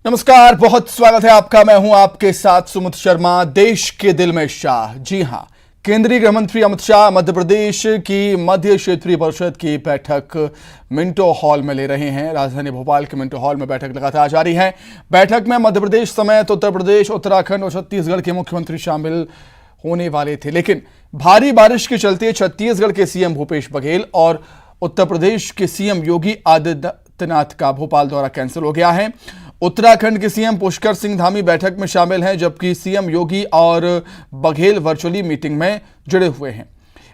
नमस्कार, बहुत स्वागत है आपका। मैं हूं आपके साथ सुमित शर्मा। देश के दिल में शाह। जी हां, केंद्रीय गृह मंत्री अमित शाह मध्य प्रदेश की मध्य क्षेत्रीय परिषद की बैठक मिंटो हॉल में ले रहे हैं। राजधानी भोपाल के मिंटो हॉल में बैठक लगातार जारी है। बैठक में मध्य प्रदेश समेत उत्तर प्रदेश, उत्तराखंड और छत्तीसगढ़ के मुख्यमंत्री शामिल होने वाले थे, लेकिन भारी बारिश के चलते छत्तीसगढ़ के सीएम भूपेश बघेल और उत्तर प्रदेश के सीएम योगी आदित्यनाथ का भोपाल दौरा कैंसिल हो गया है। उत्तराखंड के सीएम पुष्कर सिंह धामी बैठक में शामिल हैं, जबकि सीएम योगी और बघेल वर्चुअली मीटिंग में जुड़े हुए हैं।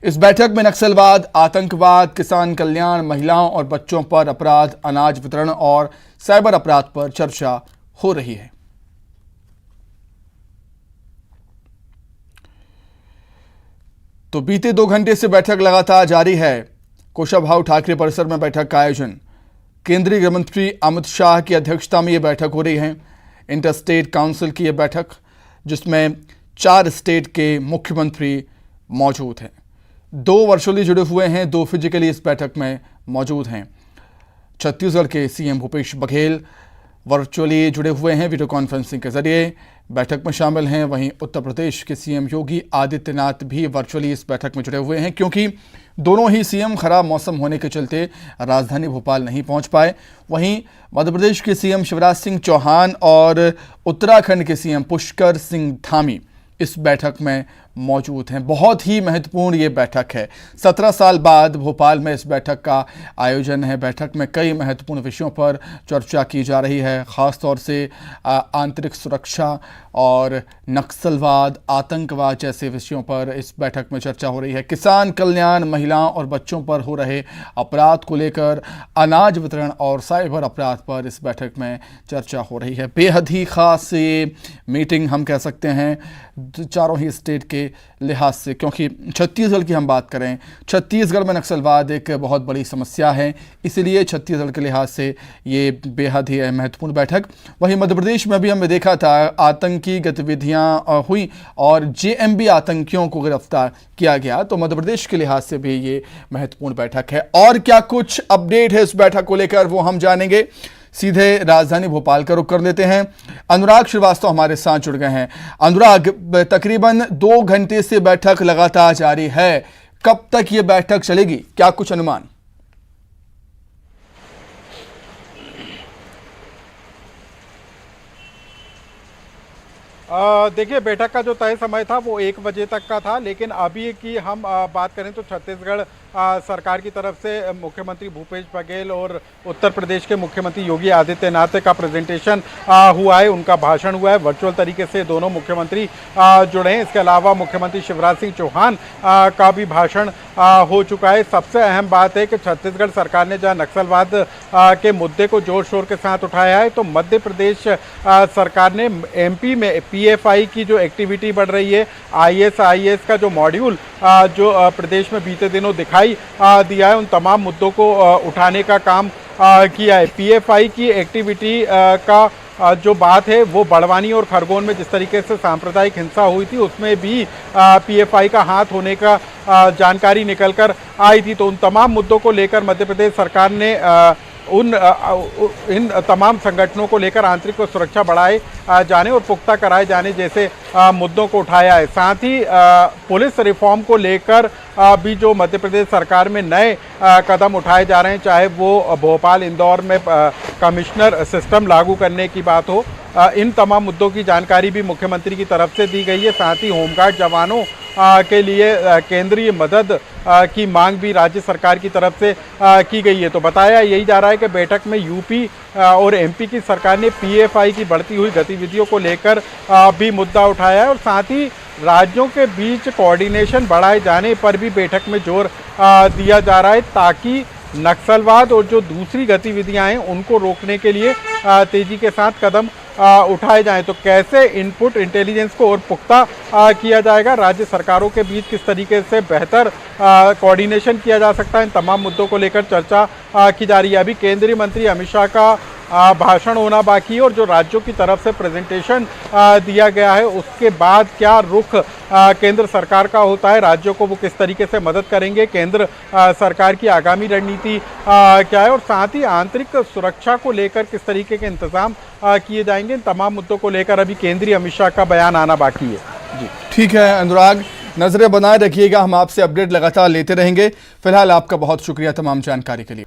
इस बैठक में नक्सलवाद, आतंकवाद, किसान कल्याण, महिलाओं और बच्चों पर अपराध, अनाज वितरण और साइबर अपराध पर चर्चा हो रही है। तो बीते 2 घंटे से बैठक लगातार जारी है। कुशाभाऊ ठाकरे परिसर में बैठक का आयोजन। केंद्रीय गृह मंत्री अमित शाह की अध्यक्षता में यह बैठक हो रही है। इंटर स्टेट काउंसिल की यह बैठक, जिसमें 4 स्टेट के मुख्यमंत्री मौजूद हैं। 2 वर्चुअली जुड़े हुए हैं, 2 फिजिकली इस बैठक में मौजूद हैं। छत्तीसगढ़ के सीएम भूपेश बघेल वर्चुअली जुड़े हुए हैं, वीडियो कॉन्फ्रेंसिंग के जरिए बैठक में शामिल हैं। वहीं उत्तर प्रदेश के सीएम योगी आदित्यनाथ भी वर्चुअली इस बैठक में जुड़े हुए हैं, क्योंकि दोनों ही सीएम खराब मौसम होने के चलते राजधानी भोपाल नहीं पहुंच पाए। वहीं मध्य प्रदेश के सीएम शिवराज सिंह चौहान और उत्तराखंड के सीएम पुष्कर सिंह धामी इस बैठक में मौजूद हैं। बहुत ही महत्वपूर्ण ये बैठक है। 17 साल बाद भोपाल में इस बैठक का आयोजन है। बैठक में कई महत्वपूर्ण विषयों पर चर्चा की जा रही है, ख़ास तौर से आंतरिक सुरक्षा और नक्सलवाद, आतंकवाद जैसे विषयों पर इस बैठक में चर्चा हो रही है। किसान कल्याण, महिलाओं और बच्चों पर हो रहे अपराध को लेकर, अनाज वितरण और साइबर अपराध पर इस बैठक में चर्चा हो रही है। बेहद ही खास ये मीटिंग हम कह सकते हैं चारों ही स्टेट के लिहाज से, क्योंकि छत्तीसगढ़ की हम बात करें, छत्तीसगढ़ में नक्सलवाद एक बहुत बड़ी समस्या है, इसलिए छत्तीसगढ़ के लिहाज से ये बेहद ही महत्वपूर्ण बैठक। वहीं मध्य प्रदेश में भी हमने देखा था आतंकी गतिविधियां हुई और जेएमबी आतंकियों को गिरफ्तार किया गया, तो मध्य प्रदेश के लिहाज से भी ये महत्वपूर्ण बैठक है। और क्या कुछ अपडेट है इस बैठक को लेकर, वो हम जानेंगे। सीधे राजधानी भोपाल का रुख कर लेते हैं। अनुराग श्रीवास्तव हमारे साथ जुड़ गए हैं। अनुराग, तकरीबन 2 घंटे से बैठक लगातार जारी है, कब तक ये बैठक चलेगी, क्या कुछ अनुमान? देखिए, बैठक का जो तय समय था वो 1 बजे तक का था, लेकिन अभी की हम बात करें तो छत्तीसगढ़ सरकार की तरफ से मुख्यमंत्री भूपेश बघेल और उत्तर प्रदेश के मुख्यमंत्री योगी आदित्यनाथ का प्रेजेंटेशन हुआ है, उनका भाषण हुआ है। वर्चुअल तरीके से दोनों मुख्यमंत्री जुड़े हैं। इसके अलावा मुख्यमंत्री शिवराज सिंह चौहान का भी भाषण हो चुका है। सबसे अहम बात है कि छत्तीसगढ़ सरकार ने जहां नक्सलवाद के मुद्दे को जोर शोर के साथ उठाया है, तो मध्य प्रदेश सरकार ने एमपी में पीएफआई की जो एक्टिविटी बढ़ रही है, आईएसआईएस का जो मॉड्यूल जो प्रदेश में बीते दिनों दिखाई दिया है, उन तमाम मुद्दों को उठाने का काम किया है। पीएफआई की एक्टिविटी का जो बात है वो बड़वानी और खरगोन में जिस तरीके से सांप्रदायिक हिंसा हुई थी, उसमें भी पीएफआई का हाथ होने का जानकारी निकलकर आई थी। तो उन तमाम मुद्दों को लेकर मध्य प्रदेश सरकार ने इन तमाम संगठनों को लेकर आंतरिक सुरक्षा बढ़ाए जाने और पुख्ता कराए जाने जैसे मुद्दों को उठाया है। साथ ही पुलिस रिफॉर्म को लेकर भी जो मध्य प्रदेश सरकार में नए कदम उठाए जा रहे हैं, चाहे वो भोपाल, इंदौर में कमिश्नर सिस्टम लागू करने की बात हो, इन तमाम मुद्दों की जानकारी भी मुख्यमंत्री की तरफ से दी गई है। साथ ही होमगार्ड जवानों के लिए केंद्रीय मदद की मांग भी राज्य सरकार की तरफ से की गई है। तो बताया यही जा रहा है कि बैठक में यूपी और एमपी की सरकार ने पीएफआई की बढ़ती हुई गतिविधियों को लेकर भी मुद्दा उठाया है, और साथ ही राज्यों के बीच कोऑर्डिनेशन बढ़ाए जाने पर भी बैठक में जोर दिया जा रहा है, ताकि नक्सलवाद और जो दूसरी गतिविधियां हैं उनको रोकने के लिए तेजी के साथ कदम उठाए जाएं। तो कैसे इनपुट इंटेलिजेंस को और पुख्ता किया जाएगा, राज्य सरकारों के बीच किस तरीके से बेहतर कोऑर्डिनेशन किया जा सकता है, इन तमाम मुद्दों को लेकर चर्चा की जा रही है। अभी केंद्रीय मंत्री अमित शाह का भाषण होना बाकी है और जो राज्यों की तरफ से प्रेजेंटेशन दिया गया है उसके बाद क्या रुख केंद्र सरकार का होता है, राज्यों को वो किस तरीके से मदद करेंगे, केंद्र सरकार की आगामी रणनीति क्या है और साथ ही आंतरिक सुरक्षा को लेकर किस तरीके के इंतजाम किए जाएंगे, इन तमाम मुद्दों को लेकर अभी केंद्रीय अमित शाह का बयान आना बाकी है। जी ठीक है अनुराग, नजरें बनाए रखिएगा, हम आपसे अपडेट लगातार लेते रहेंगे। फिलहाल आपका बहुत शुक्रिया तमाम जानकारी के लिए।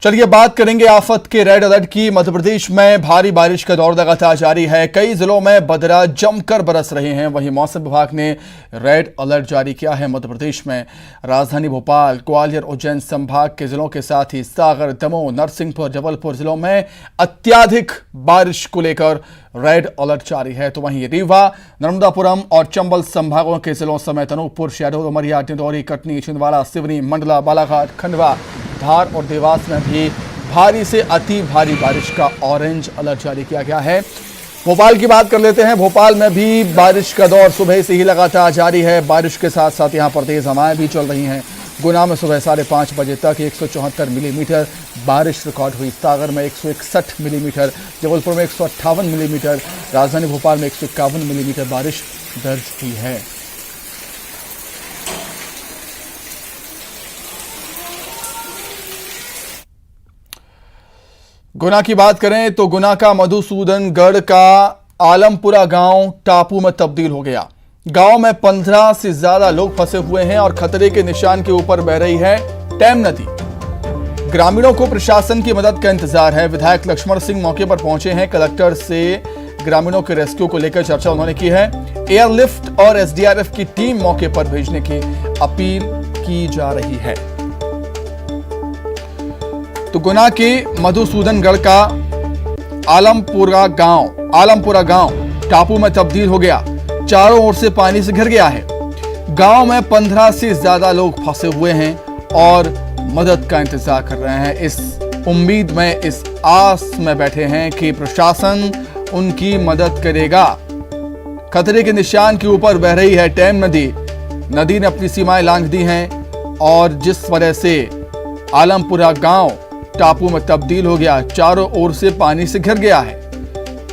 चलिए बात करेंगे आफत के रेड अलर्ट की। मध्य प्रदेश में भारी बारिश का दौर लगातार जारी है, कई जिलों में बदरा जमकर बरस रहे हैं। वहीं मौसम विभाग ने रेड अलर्ट जारी किया है मध्य प्रदेश में। राजधानी भोपाल, ग्वालियर, उज्जैन संभाग के जिलों के साथ ही सागर, दमोह, नरसिंहपुर, जबलपुर जिलों में अत्यधिक बारिश को लेकर रेड अलर्ट जारी है। तो वहीं रीवा, नर्मदापुरम और चंबल संभागों के जिलों समेत अनूपपुर, शहडोल, उमरिया, डिंडौरी, कटनी, छिंदवाड़ा, सिवनी, मंडला, बालाघाट, खंडवा, धार और देवास में भी भारी से अति भारी बारिश का ऑरेंज अलर्ट जारी किया गया है। भोपाल की बात कर लेते हैं। भोपाल में भी बारिश का दौर सुबह से ही लगातार जारी है। बारिश के साथ साथ यहां पर तेज हवाएं भी चल रही हैं। गुना में सुबह 5:30 बजे तक 174 मिलीमीटर बारिश रिकॉर्ड हुई। सागर में 161 मिलीमीटर, जबलपुर में 158 मिलीमीटर, राजधानी भोपाल में 151 मिलीमीटर बारिश दर्ज हुई है। गुना की बात करें तो गुना का मधुसूदनगढ़ का आलमपुरा गांव टापू में तब्दील हो गया। गांव में 15 से ज्यादा लोग फंसे हुए हैं और खतरे के निशान के ऊपर बह रही है टेम नदी। ग्रामीणों को प्रशासन की मदद का इंतजार है। विधायक लक्ष्मण सिंह मौके पर पहुंचे हैं। कलेक्टर से ग्रामीणों के रेस्क्यू को लेकर चर्चा उन्होंने की है। एयरलिफ्ट और एसडीआरएफ की टीम मौके पर भेजने की अपील की जा रही है। तो गुना के मधुसूदनगढ़ का आलमपुरा गांव टापू में तब्दील हो गया। चारों ओर से पानी से घिर गया है। गांव में 15 से ज्यादा लोग फंसे हुए हैं और मदद का इंतजार कर रहे हैं। इस उम्मीद में, इस आस में बैठे हैं कि प्रशासन उनकी मदद करेगा। खतरे के निशान के ऊपर बह रही है टेम नदी। नदी ने अपनी सीमाएं लांघ दी हैं और जिस वजह से आलमपुरा गांव टापू में तब्दील हो गया, चारों ओर से पानी से घिर गया है।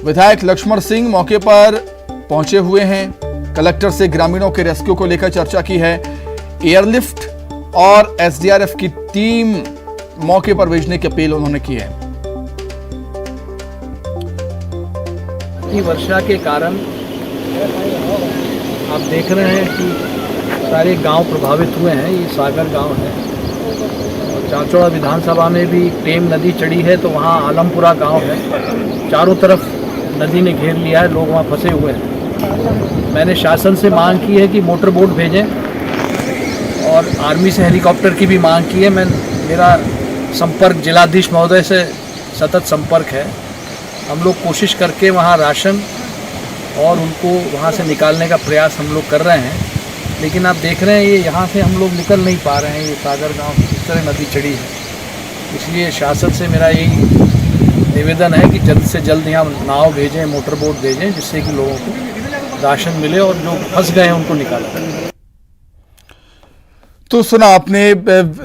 विधायक लक्ष्मण सिंह मौके पर पहुंचे हुए हैं। कलेक्टर से ग्रामीणों के रेस्क्यू को लेकर चर्चा की है। एयरलिफ्ट और एसडीआरएफ की टीम मौके पर भेजने की अपील उन्होंने की है। वर्षा के कारण आप देख रहे हैं कि सारे गांव प्रभावित हुए हैं। ये सागर गांव है और चांचौड़ा विधानसभा में भी टेम नदी चढ़ी है, तो वहाँ आलमपुरा गांव है। चारों तरफ नदी ने घेर लिया है, लोग वहाँ फंसे हुए हैं। मैंने शासन से मांग की है कि मोटर बोट भेजें और आर्मी से हेलीकॉप्टर की भी मांग की है। मेरा संपर्क जिलाधीश महोदय से सतत संपर्क है। हम लोग कोशिश करके वहाँ राशन और उनको वहाँ से निकालने का प्रयास हम लोग कर रहे हैं, लेकिन आप देख रहे हैं ये यहाँ से हम लोग निकल नहीं पा रहे हैं। ये सागर गांव की किस तरह नदी चढ़ी है, इसलिए शासन से मेरा यही निवेदन है कि जल्द से जल्द यहाँ नाव भेजें, मोटर बोट भेजें, जिससे कि लोगों को राशन मिले और जो फंस गए हैं उनको निकाला जाए। तो सुना आपने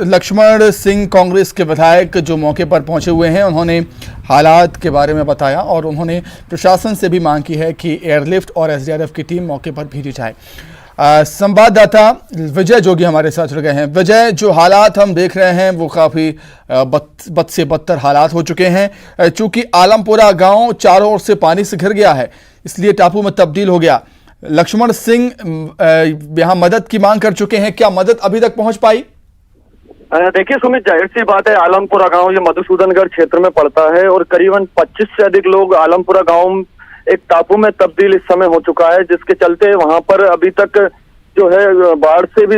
लक्ष्मण सिंह कांग्रेस के विधायक जो मौके पर पहुंचे हुए हैं, उन्होंने हालात के बारे में बताया और उन्होंने प्रशासन से भी मांग की है कि एयरलिफ्ट और एसडीआरएफ की टीम मौके पर भेजी जाए। संवाददाता विजय जोगी हमारे साथ जुड़ गए हैं। विजय, जो हालात हम देख रहे हैं वो काफ़ी बद से बदतर हालात हो चुके हैं। चूंकि आलमपुरा गांव चारों ओर से पानी से घिर गया है, इसलिए टापू में तब्दील हो गया। लक्ष्मण सिंह यहाँ मदद की मांग कर चुके हैं, क्या मदद अभी तक पहुंच पाई? देखिए सुमित, जाहिर सी बात है, आलमपुरा गांव ये मधुसूदनगढ़ क्षेत्र में पड़ता है और करीबन 25 से अधिक लोग आलमपुरा गांव एक टापू में तब्दील इस समय हो चुका है, जिसके चलते वहां पर अभी तक जो है बाढ़ से भी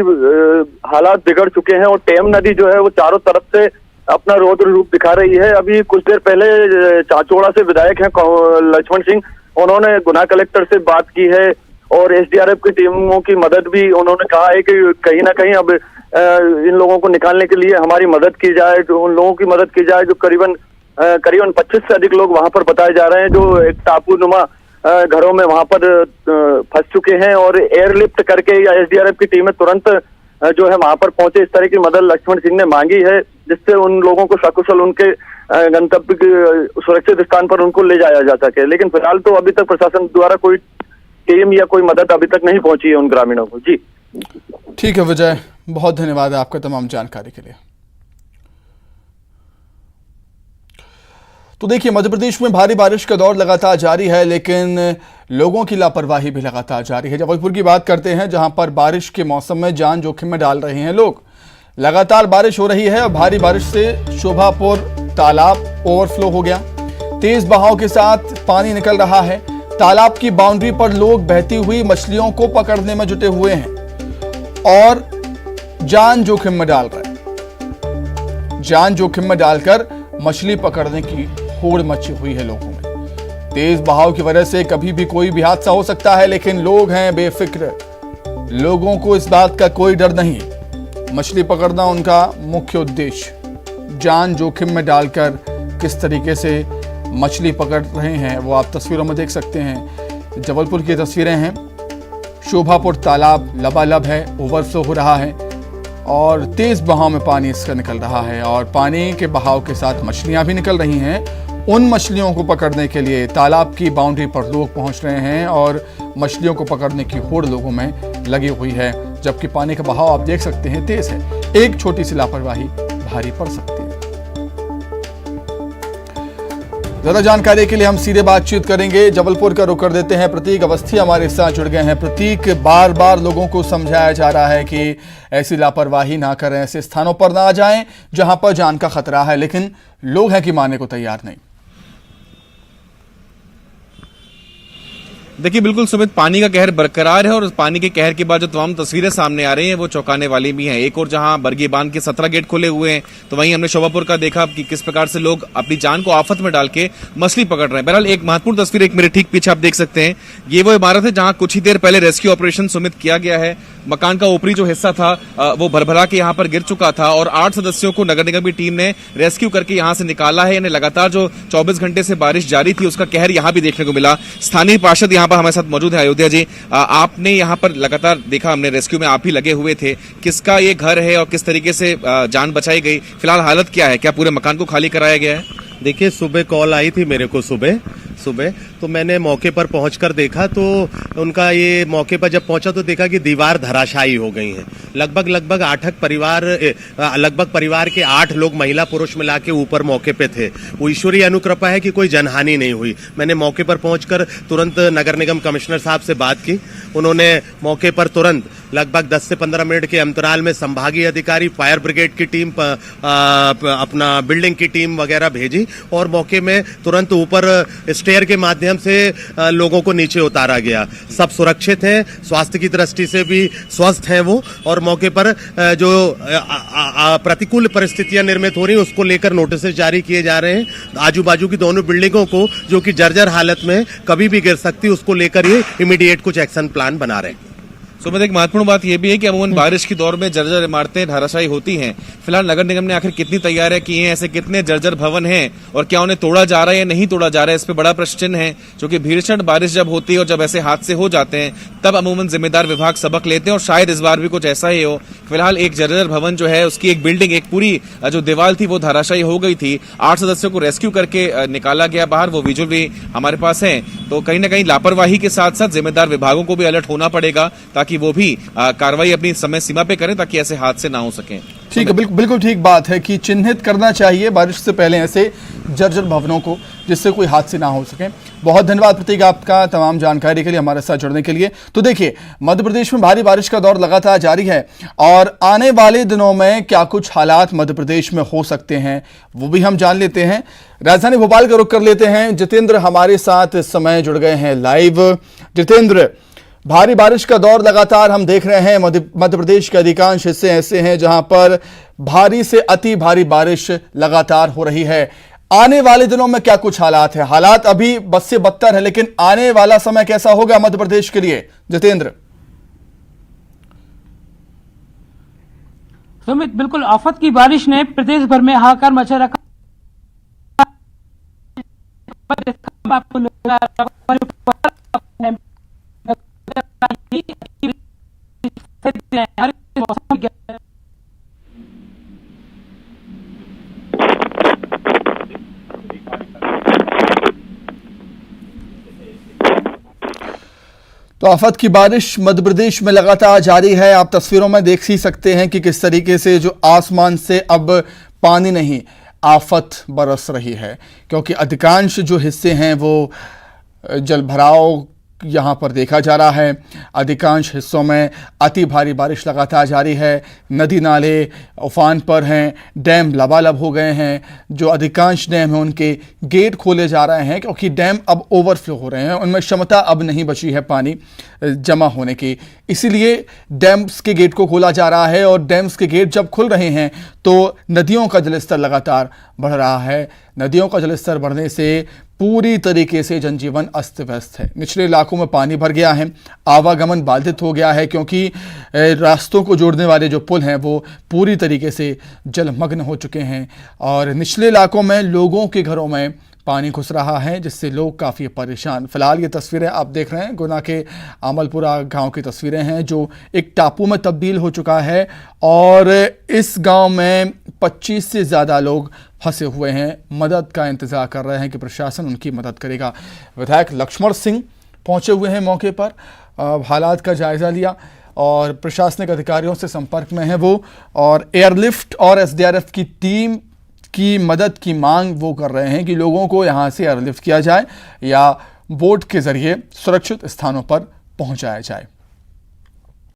हालात बिगड़ चुके हैं और टेम नदी जो है वो चारों तरफ से अपना रौद्र रूप दिखा रही है। अभी कुछ देर पहले चांचौड़ा से विधायक हैं लक्ष्मण सिंह, उन्होंने गुना कलेक्टर से बात की है और एसडीआरएफ की टीमों की मदद भी उन्होंने कहा है कि कहीं ना कहीं अब इन लोगों को निकालने के लिए हमारी मदद की जाए, उन लोगों की मदद की जाए जो करीबन 25 से अधिक लोग वहां पर बताए जा रहे हैं जो एक टापू नुमा घरों में वहां पर फंस चुके हैं और एयरलिफ्ट करके या एसडीआरएफ की टीमें तुरंत जो है वहां पर पहुंचे। इस तरह की मदद लक्ष्मण सिंह ने मांगी है, जिससे उन लोगों को सकुशल उनके गंतव्य के सुरक्षित स्थान पर उनको ले जाया जा सके। लेकिन फिलहाल तो अभी तक प्रशासन द्वारा कोई टीम या कोई मदद अभी तक नहीं पहुंची है उन ग्रामीणों को। जी ठीक है विजय, बहुत धन्यवाद आपका तमाम जानकारी के लिए। तो देखिए, मध्य प्रदेश में भारी बारिश का दौर लगातार जारी है, लेकिन लोगों की लापरवाही भी लगातार जारी है। जबलपुर की बात करते हैं, जहां पर बारिश के मौसम में जान जोखिम में डाल रहे हैं लोग। लगातार बारिश हो रही है और भारी बारिश से शोभापुर तालाब ओवरफ्लो हो गया। तेज बहाव के साथ पानी निकल रहा है। तालाब की बाउंड्री पर लोग बहती हुई मछलियों को पकड़ने में जुटे हुए हैं और जान जोखिम में डाल रहे हैं। जान जोखिम में डालकर मछली पकड़ने की होड़ मची हुई है लोगों में। तेज बहाव की वजह से कभी भी कोई भी हादसा हो सकता है, लेकिन लोग हैं बेफिक्र। लोगों को इस बात का कोई डर नहीं। मछली पकड़ना उनका मुख्य उद्देश्य। जान जोखिम में डालकर किस तरीके से मछली पकड़ रहे हैं वो आप तस्वीरों में देख सकते हैं। जबलपुर की तस्वीरें हैं। शोभापुर तालाब लबालब है, ओवरफ्लो हो रहा है और तेज बहाव में पानी इसका निकल रहा है और पानी के बहाव के साथ मछलियां भी निकल रही हैं। उन मछलियों को पकड़ने के लिए तालाब की बाउंड्री पर लोग पहुंच रहे हैं और मछलियों को पकड़ने की होड़ लोगों में लगी हुई है, जबकि पानी का बहाव आप देख सकते हैं तेज है। एक छोटी सी लापरवाही भारी पड़ सकती है। ज्यादा जानकारी के लिए हम सीधे बातचीत करेंगे। जबलपुर का रुख कर देते हैं। प्रतीक अवस्थी हमारे साथ जुड़ गए हैं। प्रतीक, बार बार लोगों को समझाया जा रहा है कि ऐसी लापरवाही ना करें, ऐसे स्थानों पर ना जाएं जहां पर जान का खतरा है, लेकिन लोग हैं कि मानने को तैयार नहीं। देखिए, बिल्कुल सुमित, पानी का कहर बरकरार है और पानी के कहर के बाद जो तमाम तस्वीरें सामने आ रही हैं वो चौंकाने वाली भी हैं। एक और जहां बरगी बांध के 17 गेट खुले हुए हैं, तो वहीं हमने शोभापुर का देखा कि किस प्रकार से लोग अपनी जान को आफत में डाल के मछली पकड़ रहे हैं। बहरहाल एक महत्वपूर्ण तस्वीर एक मेरे ठीक पीछे आप देख सकते हैं। ये वो इमारत है जहां कुछ ही देर पहले रेस्क्यू ऑपरेशन सुमित किया गया है। मकान का ऊपरी जो हिस्सा था वो भरभरा के यहाँ पर गिर चुका था और 8 सदस्यों को नगर निगम की टीम ने रेस्क्यू करके यहाँ से निकाला है। यानी लगातार जो 24 घंटे से बारिश जारी थी उसका कहर यहाँ भी देखने को मिला। स्थानीय पार्षद यहाँ पर हमारे साथ मौजूद है। अयोध्या जी, आपने यहाँ पर लगातार देखा, हमने रेस्क्यू में आप ही लगे हुए थे। किसका ये घर है और किस तरीके से जान बचाई गई? फिलहाल हालत क्या है? क्या पूरे मकान को खाली कराया गया है? देखिए, सुबह कॉल आई थी मेरे को सुबह तो मैंने मौके पर पहुंचकर देखा तो उनका ये मौके पर जब पहुंचा तो देखा कि दीवार धराशायी हो गई है। लगभग 8 परिवार के 8 लोग महिला पुरुष मिला के ऊपर मौके पे थे। वो ईश्वरीय अनुकृपा है कि कोई जनहानि नहीं हुई। मैंने मौके पर पहुंचकर तुरंत नगर निगम कमिश्नर साहब से बात की। उन्होंने मौके पर तुरंत लगभग 10 से 15 मिनट के अंतराल में संभागीय अधिकारी, फायर ब्रिगेड की टीम, अपना बिल्डिंग की टीम वगैरह भेजी और मौके में तुरंत ऊपर स्टेयर के माध्यम से लोगों को नीचे उतारा गया। सब सुरक्षित हैं, स्वास्थ्य की दृष्टि से भी स्वस्थ हैं वो, और मौके पर जो प्रतिकूल परिस्थितियां निर्मित हो रही हैं उसको लेकर नोटिस जारी किए जा रहे हैं। आजू बाजू की दोनों बिल्डिंगों को जो कि जर्जर हालत में कभी भी गिर सकती है उसको लेकर ये इमीडिएट कुछ एक्शन प्लान बना रहे हैं। सुमित, एक महत्वपूर्ण बात यह भी है कि अमूमन बारिश के दौर में जर्जर इमारतें धराशायी होती हैं। फिलहाल नगर निगम ने आखिर कितनी तैयारियां की हैं? ऐसे कितने जर्जर भवन हैं और क्या उन्हें तोड़ा जा रहा है या नहीं तोड़ा जा रहा है? इस पे बड़ा प्रश्न चिन्ह है, क्योंकि भीषण बारिश जब होती है और जब ऐसे हादसे हो जाते हैं तब अमूमन जिम्मेदार विभाग सबक लेते हैं और शायद इस बार भी कुछ ऐसा ही हो। फिलहाल एक जर्जर भवन जो है उसकी एक बिल्डिंग, एक पूरी जो दीवार थी वो धराशायी हो गई थी। 8 सदस्यों को रेस्क्यू करके निकाला गया बाहर, वो विजुअल भी हमारे पास है। तो कहीं ना कहीं लापरवाही के साथ साथ जिम्मेदार विभागों को भी अलर्ट होना पड़ेगा ताकि वो भी कार्रवाई अपनी समय सीमा पे करें ताकि ऐसे हादसे ना हो सके। ठीक है, बिल्कुल ठीक बात है कि चिन्हित करना चाहिए बारिश से पहले ऐसे जर्जर भवनों को, जिससे कोई हादसे ना हो सके। बहुत धन्यवाद प्रतीक आपका तमाम जानकारी के लिए, हमारे साथ जुड़ने के लिए। तो देखिए, मध्य प्रदेश में भारी बारिश का दौर लगातार जारी है और आने वाले दिनों में क्या कुछ हालात मध्य प्रदेश में हो सकते हैं वो भी हम जान लेते हैं। राजधानी भोपाल का रुख कर लेते हैं। जितेंद्र हमारे साथ इस समय जुड़ गए हैं लाइव। जितेंद्र, भारी बारिश का दौर लगातार हम देख रहे हैं। मध्य प्रदेश के अधिकांश हिस्से ऐसे हैं जहां पर भारी से अति भारी बारिश लगातार हो रही है। आने वाले दिनों में क्या कुछ हालात है? हालात अभी बद से बदतर है, लेकिन आने वाला समय कैसा होगा मध्य प्रदेश के लिए? जितेंद्र। सुमित, बिल्कुल आफत की बारिश ने प्रदेश भर में हाहाकार मचा रखा। तो आफत की बारिश मध्य प्रदेश में लगातार जारी है। आप तस्वीरों में देख ही सकते हैं कि किस तरीके से जो आसमान से अब पानी नहीं, आफत बरस रही है, क्योंकि अधिकांश जो हिस्से हैं वो जल भराव यहाँ पर देखा जा रहा है। अधिकांश हिस्सों में अति भारी बारिश लगातार जारी है। नदी नाले उफान पर हैं, डैम लबालब हो गए हैं। जो अधिकांश डैम हैं उनके गेट खोले जा रहे हैं, क्योंकि डैम अब ओवरफ्लो हो रहे हैं, उनमें क्षमता अब नहीं बची है पानी जमा होने की। इसीलिए डैम्स के गेट को खोला जा रहा है, और डैम्स के गेट जब खुल रहे हैं तो नदियों का जलस्तर लगातार बढ़ रहा है। नदियों का जलस्तर बढ़ने से पूरी तरीके से जनजीवन अस्त व्यस्त है। निचले इलाकों में पानी भर गया है, आवागमन बाधित हो गया है, क्योंकि रास्तों को जोड़ने वाले जो पुल हैं वो पूरी तरीके से जलमग्न हो चुके हैं, और निचले इलाकों में लोगों के घरों में पानी घुस रहा है, जिससे लोग काफ़ी परेशान। फिलहाल ये तस्वीरें आप देख रहे हैं गुना के आमलपुरा गांव की तस्वीरें हैं, जो एक टापू में तब्दील हो चुका है, और इस गांव में 25 से ज़्यादा लोग फंसे हुए हैं। मदद का इंतज़ार कर रहे हैं कि प्रशासन उनकी मदद करेगा। विधायक लक्ष्मण सिंह पहुंचे हुए हैं मौके पर, हालात का जायज़ा लिया, और प्रशासनिक अधिकारियों से संपर्क में है वो, और एयरलिफ्ट और SDRF की टीम की मदद की मांग वो कर रहे हैं कि लोगों को यहाँ से एयरलिफ्ट किया जाए या बोट के ज़रिए सुरक्षित स्थानों पर पहुँचाया जाए।